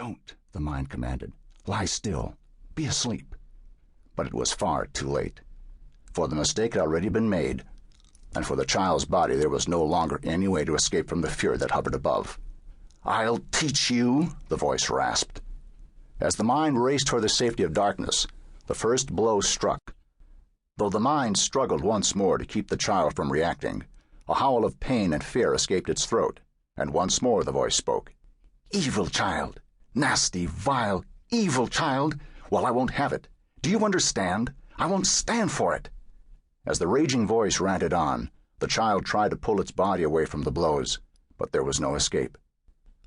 "Don't," the mind commanded. "Lie still. Be asleep." But it was far too late, for the mistake had already been made, and for the child's body there was no longer any way to escape from the fury that hovered above. "I'll teach you," the voice rasped. As the mind raced toward the safety of darkness, the first blow struck. Though the mind struggled once more to keep the child from reacting, a howl of pain and fear escaped its throat, and once more the voice spoke. "Evil child! Nasty, vile, evil child! Well, I won't have it. Do you understand? I won't stand for it." As the raging voice ranted on, the child tried to pull its body away from the blows, but there was no escape.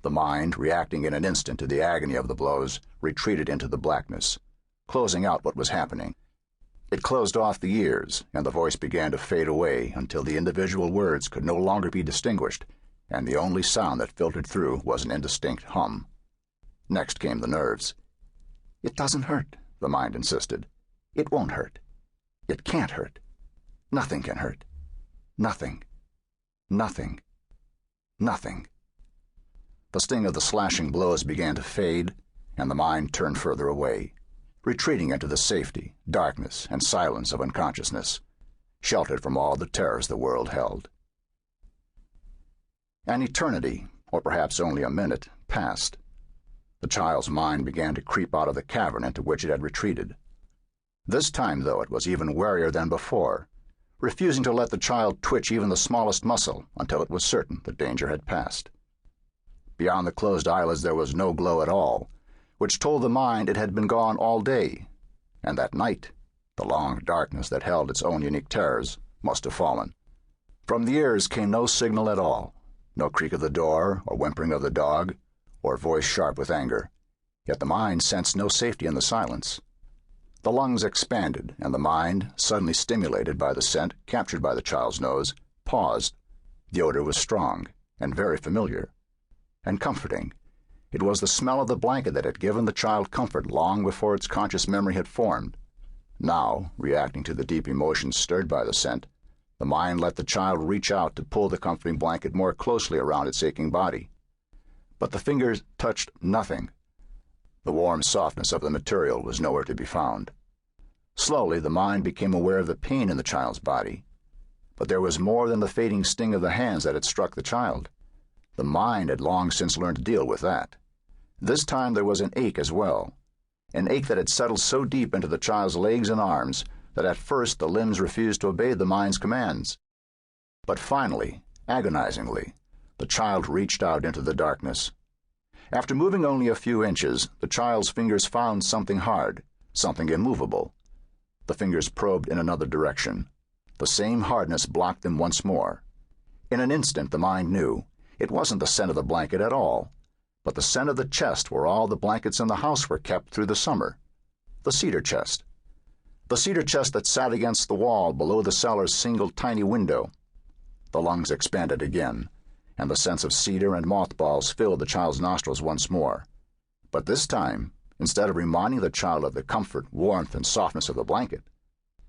The mind, reacting in an instant to the agony of the blows, retreated into the blackness, closing out what was happening. It closed off the ears, and the voice began to fade away until the individual words could no longer be distinguished, and the only sound that filtered through was an indistinct hum. Next came the nerves. "It doesn't hurt," the mind insisted. "It won't hurt. It can't hurt. Nothing can hurt. Nothing. Nothing. Nothing." The sting of the slashing blows began to fade, and the mind turned further away, retreating into the safety, darkness, and silence of unconsciousness, sheltered from all the terrors the world held. An eternity, or perhaps only a minute, passed. The child's mind began to creep out of the cavern into which it had retreated. This time, though, it was even warier than before, refusing to let the child twitch even the smallest muscle until it was certain the danger had passed. Beyond the closed eyelids there was no glow at all, which told the mind it had been gone all day, and that night, the long darkness that held its own unique terrors, must have fallen. From the ears came no signal at all, no creak of the door, or whimpering of the dog, or voice sharp with anger, yet the mind sensed no safety in the silence. The lungs expanded, and the mind, suddenly stimulated by the scent captured by the child's nose, paused. The odor was strong, and very familiar, and comforting. It was the smell of the blanket that had given the child comfort long before its conscious memory had formed. Now, reacting to the deep emotions stirred by the scent, the mind let the child reach out to pull the comforting blanket more closely around its aching body. But the fingers touched nothing. The warm softness of the material was nowhere to be found. Slowly, the mind became aware of the pain in the child's body. But there was more than the fading sting of the hands that had struck the child. The mind had long since learned to deal with that. This time there was an ache as well, an ache that had settled so deep into the child's legs and arms that at first the limbs refused to obey the mind's commands. But finally, agonizingly, the child reached out into the darkness. After moving only a few inches, the child's fingers found something hard, something immovable. The fingers probed in another direction. The same hardness blocked them once more. In an instant the mind knew. It wasn't the scent of the blanket at all, but the scent of the chest where all the blankets in the house were kept through the summer. The cedar chest. The cedar chest that sat against the wall below the cellar's single tiny window. The lungs expanded again, and the sense of cedar and mothballs filled the child's nostrils once more. But this time, instead of reminding the child of the comfort, warmth, and softness of the blanket,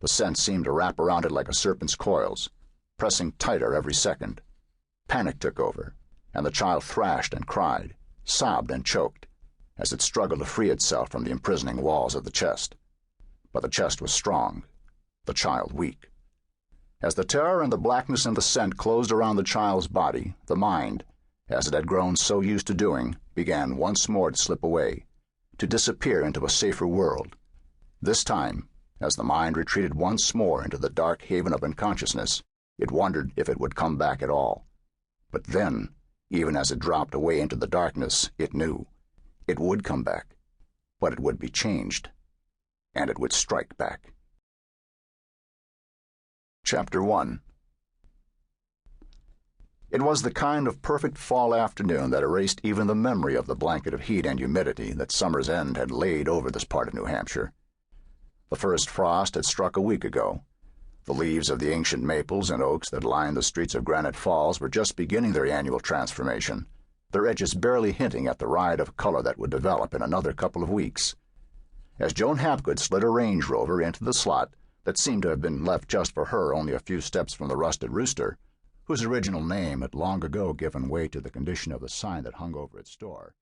the scent seemed to wrap around it like a serpent's coils, pressing tighter every second. Panic took over, and the child thrashed and cried, sobbed and choked, as it struggled to free itself from the imprisoning walls of the chest. But the chest was strong, the child weak. As the terror and the blackness and the scent closed around the child's body, the mind, as it had grown so used to doing, began once more to slip away, to disappear into a safer world. This time, as the mind retreated once more into the dark haven of unconsciousness, it wondered if it would come back at all. But then, even as it dropped away into the darkness, it knew. It would come back, but it would be changed, and it would strike back. Chapter 1. It was the kind of perfect fall afternoon that erased even the memory of the blanket of heat and humidity that summer's end had laid over this part of New Hampshire. The first frost had struck a week ago. The leaves of the ancient maples and oaks that lined the streets of Granite Falls were just beginning their annual transformation, their edges barely hinting at the riot of color that would develop in another couple of weeks. As Joan Hapgood slid her Range Rover into the slot that seemed to have been left just for her only a few steps from the Rusted Rooster, whose original name had long ago given way to the condition of the sign that hung over its door,